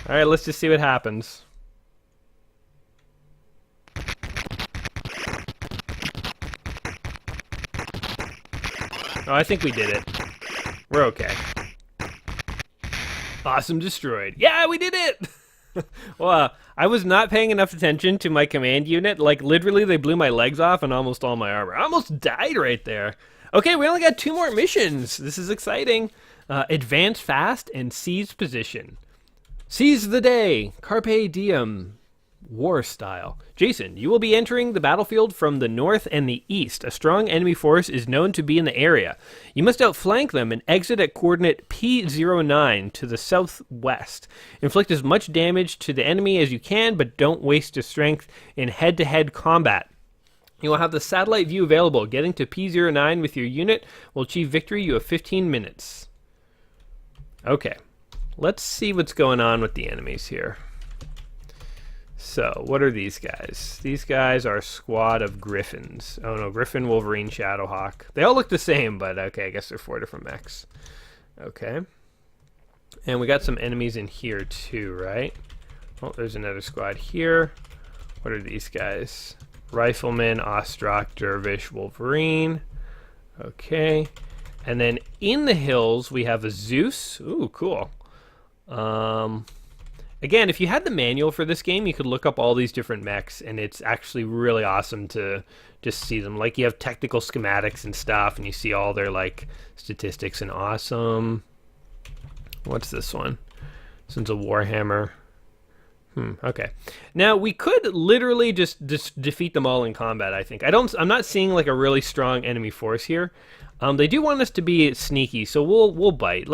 Alright, let's just see what happens. Oh, I think we did it. We're okay. Awesome destroyed. Yeah, we did it! Well, I was not paying enough attention to my command unit. Like, literally, they blew my legs off and almost all my armor. I almost died right there. Okay, we only got 2 more missions. This is exciting. Advance fast and seize position. Seize the day. Carpe diem. War style. Jason, you will be entering the battlefield from the north and the east. A strong enemy force is known to be in the area. You must outflank them and exit at coordinate P09 to the southwest. Inflict as much damage to the enemy as you can, but don't waste your strength in head-to-head combat. You will have the satellite view available. Getting to P09 with your unit will achieve victory. You have 15 minutes. Okay. Let's see what's going on with the enemies here. So, what are these guys? These guys are a squad of Griffins. Oh no, Griffin, Wolverine, Shadowhawk. They all look the same, but okay, I guess they're 4 different mechs. Okay. And we got some enemies in here too, right? Oh, there's another squad here. What are these guys? Rifleman, Ostrak, Dervish, Wolverine. Okay. And then in the hills, we have a Zeus. Ooh, cool. Again, if you had the manual for this game, you could look up all these different mechs, and it's actually really awesome to just see them. Like, you have technical schematics and stuff, and you see all their, like, statistics, and awesome. What's this one? This one's a Warhammer. Okay. Now, we could literally just defeat them all in combat, I think. I'm not seeing, like, a really strong enemy force here. They do want us to be sneaky, so we'll bite.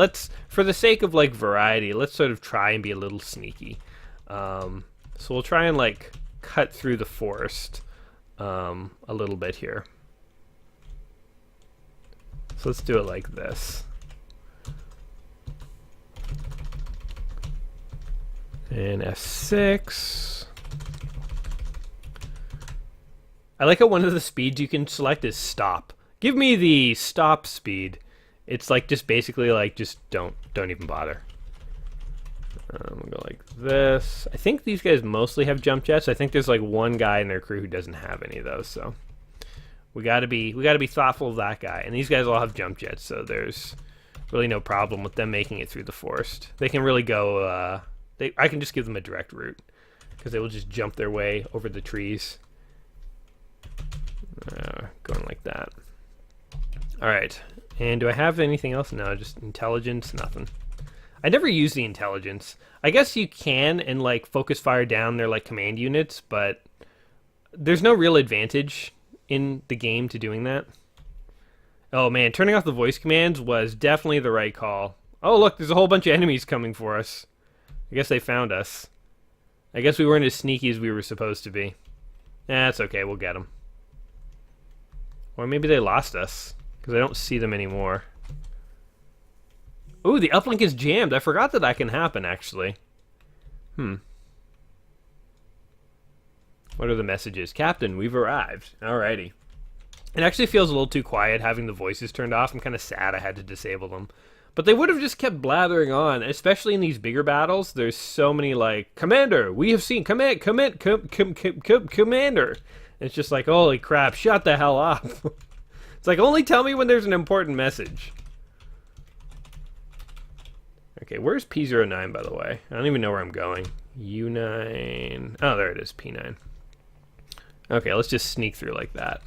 For the sake of, like, variety, let's sort of try and be a little sneaky. So we'll try and, like, cut through the forest a little bit here. So let's do it like this. And F6. I like how one of the speeds you can select is stop. Give me the stop speed. It's like just basically like just don't even bother. We'll go like this. I think these guys mostly have jump jets. I think there's like one guy in their crew who doesn't have any of those. So we gotta be thoughtful of that guy. And these guys all have jump jets, so there's really no problem with them making it through the forest. They can really go. I can just give them a direct route because they will just jump their way over the trees. Going like that. Alright, and do I have anything else? No, just intelligence, nothing. I never use the intelligence. I guess you can and like focus fire down their like command units, but there's no real advantage in the game to doing that. Oh man, turning off the voice commands was definitely the right call. Oh look, there's a whole bunch of enemies coming for us. I guess they found us. I guess we weren't as sneaky as we were supposed to be. That's okay, we'll get them. Or maybe they lost us. Because I don't see them anymore. Ooh, the uplink is jammed. I forgot that can happen, actually. What are the messages? Captain, we've arrived. Alrighty. It actually feels a little too quiet having the voices turned off. I'm kind of sad I had to disable them. But they would have just kept blathering on, especially in these bigger battles. There's so many, like, Commander, we have seen, Commander. It's just like, holy crap, shut the hell up. It's like, only tell me when there's an important message. Okay, where's P09, by the way? I don't even know where I'm going. U9. Oh, there it is, P9. Okay, let's just sneak through like that.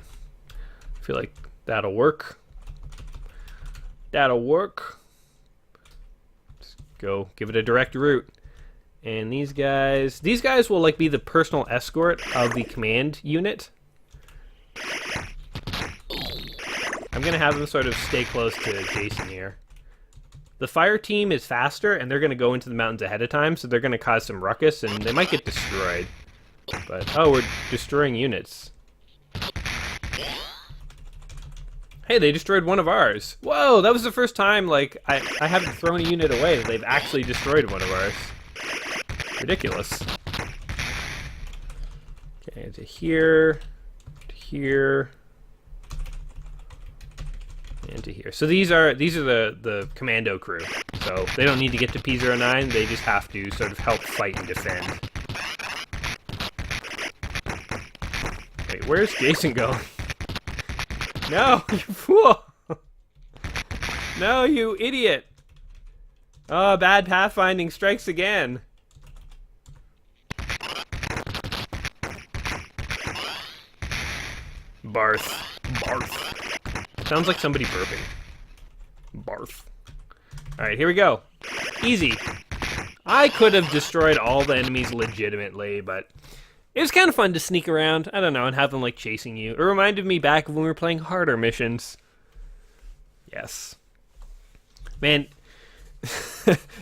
I feel like that'll work. That'll work. Let's go give it a direct route. And these guys will like be the personal escort of the command unit. I'm gonna have them sort of stay close to Jason here. The fire team is faster, and they're gonna go into the mountains ahead of time, so they're gonna cause some ruckus, and they might get destroyed. But, oh, we're destroying units. Hey, they destroyed one of ours. Whoa, that was the first time, like, I haven't thrown a unit away that they've actually destroyed one of ours. Ridiculous. Okay, to here, and to here. So these are the commando crew. So they don't need to get to P09, they just have to sort of help fight and defend. Wait, where's Jason going? No, you fool! No, you idiot! Oh, bad pathfinding strikes again. Barth. Sounds like somebody burping. Barth. Alright, here we go. Easy. I could have destroyed all the enemies legitimately, but it was kind of fun to sneak around, I don't know, and have them, like, chasing you. It reminded me back of when we were playing harder missions. Yes. Man,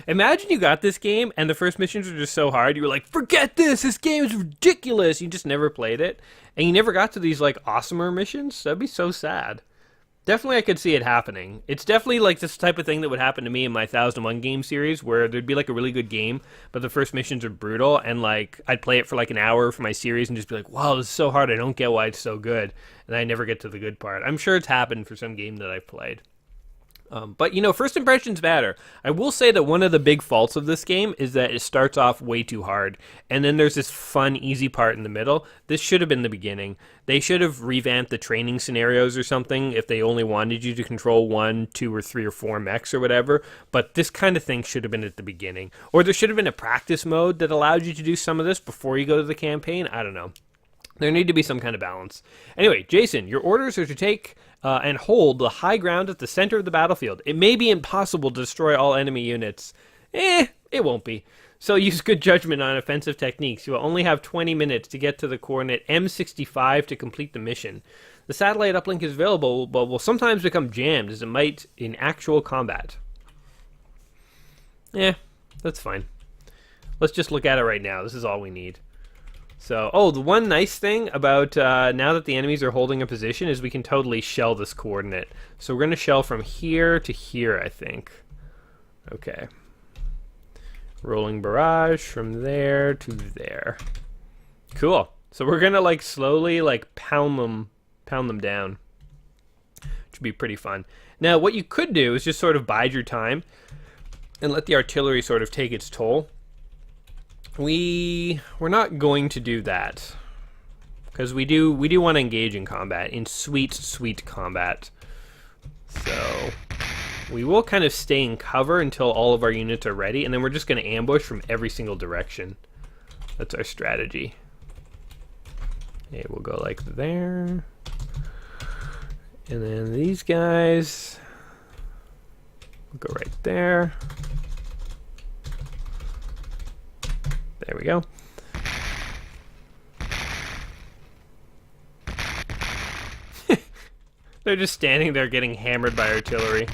imagine you got this game, and the first missions were just so hard, you were like, forget this game is ridiculous! You just never played it, and you never got to these, like, awesomer missions? That'd be so sad. Definitely I could see it happening. It's definitely like this type of thing that would happen to me in my 1001 game series, where there'd be like a really good game, but the first missions are brutal, and like I'd play it for like an hour for my series and just be like, wow, this is so hard, I don't get why it's so good, and I never get to the good part. I'm sure it's happened for some game that I've played. But, you know, first impressions matter. I will say that one of the big faults of this game is that it starts off way too hard, and then there's this fun, easy part in the middle. This should have been the beginning. They should have revamped the training scenarios or something if they only wanted you to control 1, 2, or 3, or 4 mechs or whatever, but this kind of thing should have been at the beginning. Or there should have been a practice mode that allowed you to do some of this before you go to the campaign. I don't know. There need to be some kind of balance. Anyway, Jason, your orders are to take and hold the high ground at the center of the battlefield. It may be impossible to destroy all enemy units. It won't be. So use good judgment on offensive techniques. You will only have 20 minutes to get to the coordinate M65 to complete the mission. The satellite uplink is available, but will sometimes become jammed as it might in actual combat. That's fine. Let's just look at it right now. This is all we need. So, the one nice thing about now that the enemies are holding a position is we can totally shell this coordinate. So we're going to shell from here to here, I think. Okay. Rolling barrage from there to there. Cool. So we're going to like slowly like pound them down. Which would be pretty fun. Now, what you could do is just sort of bide your time and let the artillery sort of take its toll. We're not going to do that because we do want to engage in combat, in sweet combat. So we will kind of stay in cover until all of our units are ready, and then we're just going to ambush from every single direction. That's our strategy. Okay, we'll go like there, and then these guys will go right there. There we go. They're just standing there getting hammered by artillery.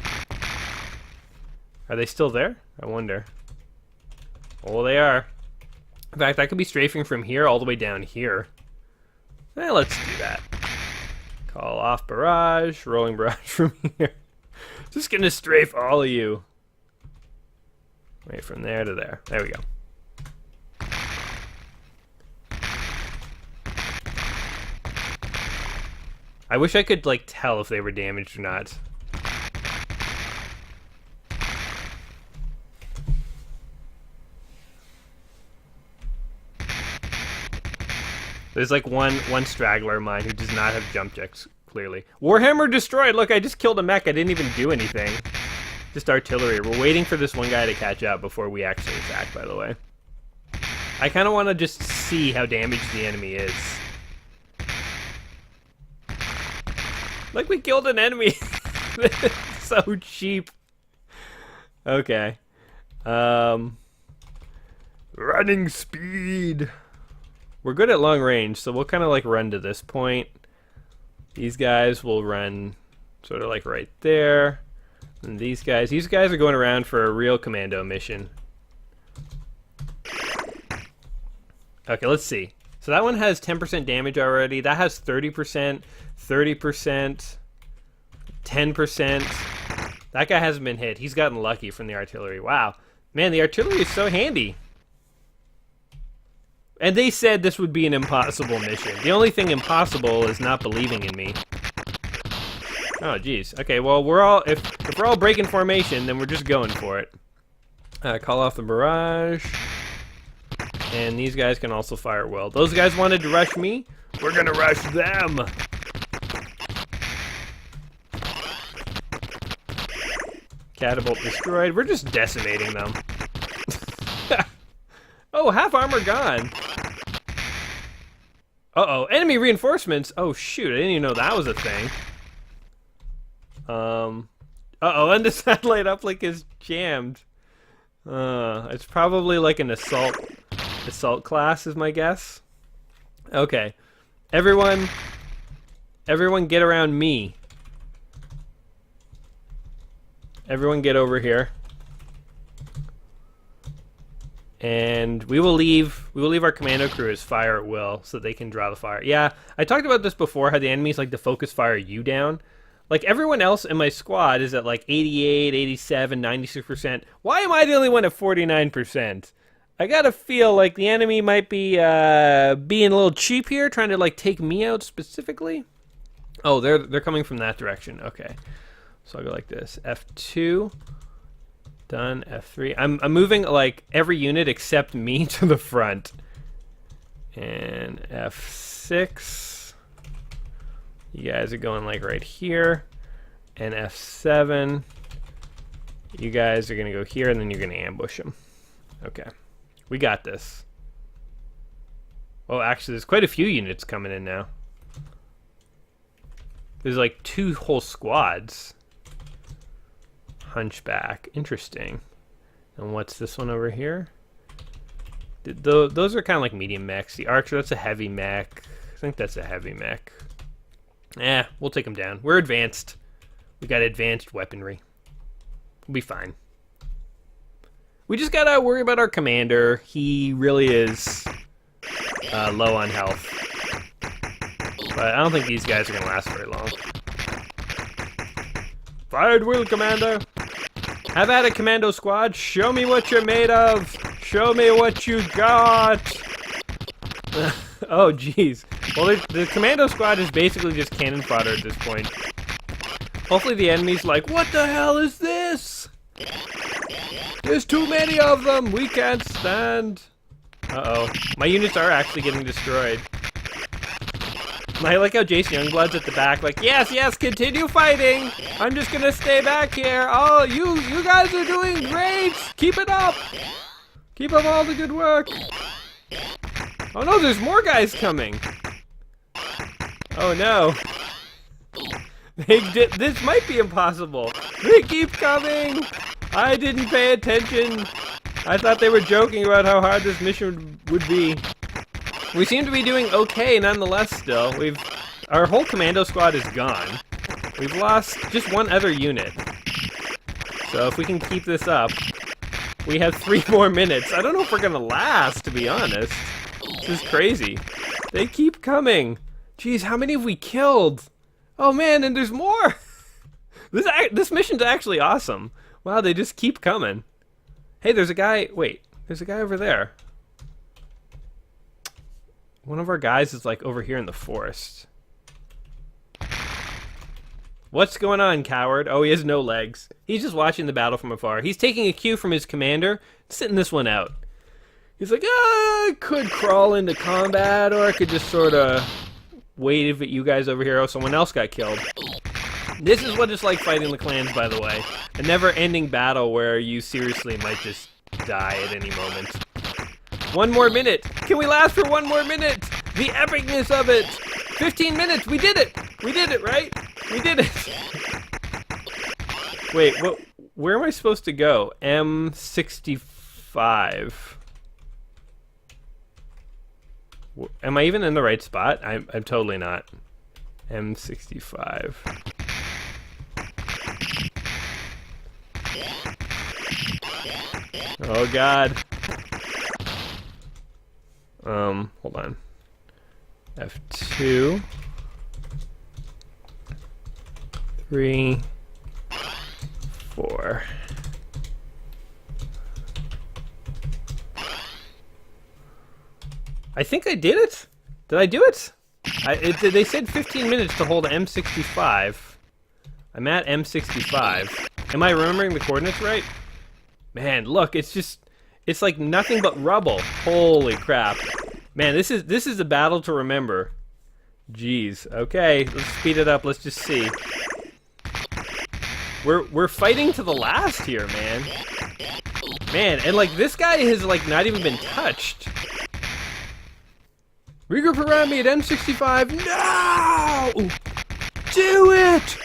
Are they still there? I wonder. Oh, they are. In fact, I could be strafing from here all the way down here. Let's do that. Call off barrage, rolling barrage from here. Just gonna strafe all of you. Right from there to there. There we go. I wish I could, like, tell if they were damaged or not. There's, like, one straggler of mine who does not have jump jacks, clearly. Warhammer destroyed! Look, I just killed a mech. I didn't even do anything. Just artillery. We're waiting for this one guy to catch up before we actually attack, by the way. I kind of want to just see how damaged the enemy is. Like we killed an enemy. So cheap. Okay. Running speed. We're good at long range, so we'll kind of like run to this point. These guys will run sort of like right there. And these guys are going around for a real commando mission. Okay, let's see. So that one has 10% damage already. That has 30%, 30%, 10%. That guy hasn't been hit. He's gotten lucky from the artillery. Wow. Man, the artillery is so handy. And they said this would be an impossible mission. The only thing impossible is not believing in me. Oh, geez. Okay, well, if we're all breaking formation, then we're just going for it. Call off the barrage. And these guys can also fire well. Those guys wanted to rush me. We're gonna rush them. Catapult destroyed. We're just decimating them. Oh, half armor gone. Uh-oh, enemy reinforcements. Oh, shoot, I didn't even know that was a thing. Uh-oh, and the satellite uplink is jammed. It's probably like an assault class is my guess. Okay. Everyone get around me. Everyone get over here. And we will leave our commando crew as fire at will so they can draw the fire. Yeah, I talked about this before, how the enemies like to focus fire you down. Like everyone else in my squad is at like 88, 87, 96%. Why am I the only one at 49%? I gotta feel like the enemy might be being a little cheap here, trying to like take me out specifically. Oh, they're coming from that direction. Okay, so I'll go like this. F2, done. F3. I'm moving like every unit except me to the front. And F6. You guys are going like right here. And F7. You guys are gonna go here, and then you're gonna ambush them. Okay. We got this. Oh, actually, there's quite a few units coming in now. There's like 2 whole squads. Hunchback. Interesting. And what's this one over here? Those are kind of like medium mechs. The Archer, that's a heavy mech. I think that's a heavy mech. We'll take them down. We're advanced. We got advanced weaponry. We'll be fine. We just gotta worry about our commander. He really is low on health. But I don't think these guys are gonna last very long. Fired will, Commander. Have at it, Commando Squad. Show me what you're made of. Show me what you got. Oh, jeez. Well, the Commando Squad is basically just cannon fodder at this point. Hopefully the enemy's like, what the hell is this? There's too many of them. We can't stand. Uh-oh. My units are actually getting destroyed. I like how Jason Youngblood's at the back, like, yes, yes, continue fighting. I'm just gonna stay back here. Oh, you guys are doing great. Keep it up. Keep up all the good work. Oh no, there's more guys coming. Oh no. This might be impossible. They keep coming. I didn't pay attention. I thought they were joking about how hard this mission would be. We seem to be doing okay nonetheless still. Our whole commando squad is gone. We've lost just one other unit. So if we can keep this up, we have 3 more minutes. I don't know if we're gonna last, to be honest. This is crazy. They keep coming. Jeez, how many have we killed? Oh man, and there's more! This mission's actually awesome. Wow, they just keep coming. Hey, there's a guy, wait, there's a guy over there. One of our guys is like over here in the forest. What's going on, coward? Oh, he has no legs. He's just watching the battle from afar. He's taking a cue from his commander, sitting this one out. He's like, I could crawl into combat, or I could just sort of wave at you guys over here. Oh, someone else got killed. This is what it's like fighting the clans, by the way. A never-ending battle where you seriously might just die at any moment. 1 more minute. Can we last for 1 more minute? The epicness of it. 15 minutes. We did it. We did it, right? We did it! Wait, what? Where am I supposed to go? M65. Am I even in the right spot? I'm totally not. M65. Oh god. Hold on. F2. 3. 4. I think I did it. Did I do it? They said 15 minutes to hold M65. I'm at M65. Am I remembering the coordinates right? Man, look, it's like nothing but rubble. Holy crap. Man, this is a battle to remember. Jeez. Okay, let's speed it up. Let's just see. We're fighting to the last here, man. Man, and like this guy has like not even been touched. Regroup around me at M65. No! Do it!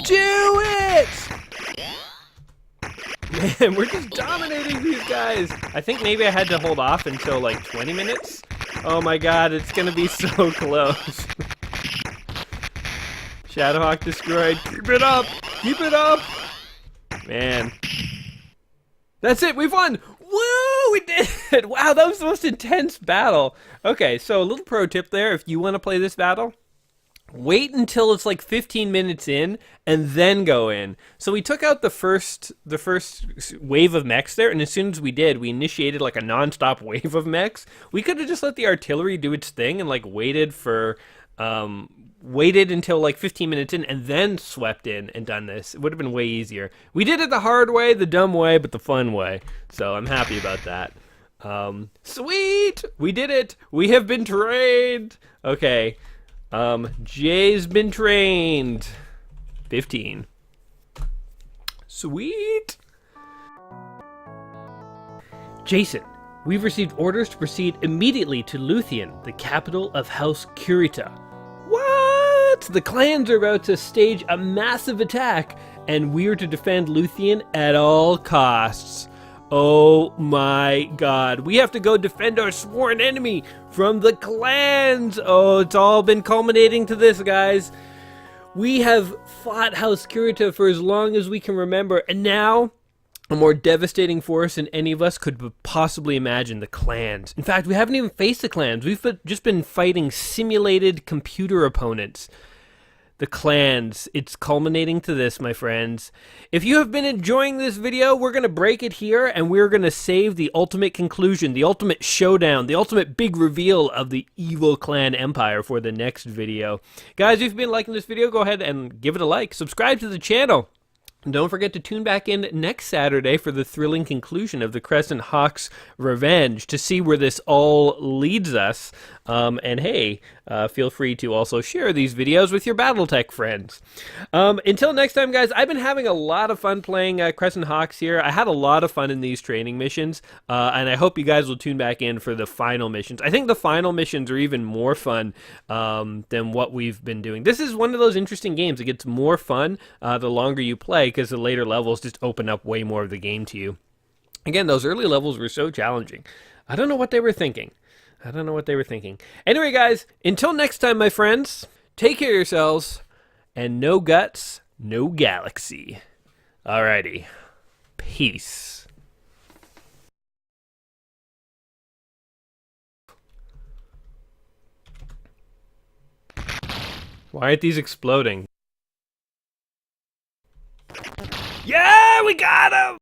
Do it! Man, we're just dominating these guys. I think maybe I had to hold off until like 20 minutes. Oh my god, it's gonna be so close. Shadowhawk destroyed. Keep it up! Keep it up! Man. That's it, we've won! Woo! We did it! Wow, that was the most intense battle. Okay, so a little pro tip there. If you want to play this battle, wait until it's like 15 minutes in and then go in. So we took out the first wave of mechs there, and as soon as we did, we initiated like a non-stop wave of mechs. We could have just let the artillery do its thing and like waited until like 15 minutes in and then swept in and done this. It would have been way easier. We did it the hard way, the dumb way, but the fun way. So I'm happy about that. Sweet! We did it! We have been trained! Okay. Jay's been trained. 15. Sweet! Jason, we've received orders to proceed immediately to Luthien, the capital of House Kurita. What? The clans are about to stage a massive attack, and we're to defend Luthien at all costs. Oh my god. We have to go defend our sworn enemy from the clans. Oh, it's all been culminating to this, guys. We have fought House Kurita for as long as we can remember, and now a more devastating force than any of us could possibly imagine, the clans. In fact, we haven't even faced the clans. We've just been fighting simulated computer opponents. The clans. It's culminating to this, my friends. If you have been enjoying this video, we're going to break it here, and we're going to save the ultimate conclusion, the ultimate showdown, the ultimate big reveal of the evil clan empire for the next video. Guys, if you've been liking this video, go ahead and give it a like. Subscribe to the channel. And don't forget to tune back in next Saturday for the thrilling conclusion of the Crescent Hawk's revenge to see where this all leads us. And hey, feel free to also share these videos with your BattleTech friends. Until next time, guys, I've been having a lot of fun playing Crescent Hawks here. I had a lot of fun in these training missions, and I hope you guys will tune back in for the final missions. I think the final missions are even more fun than what we've been doing. This is one of those interesting games. It gets more fun the longer you play, because the later levels just open up way more of the game to you. Again, those early levels were so challenging. I don't know what they were thinking. Anyway, guys, until next time, my friends, take care of yourselves, and no guts, no galaxy. Alrighty. Peace. Why aren't these exploding? Yeah, we got him!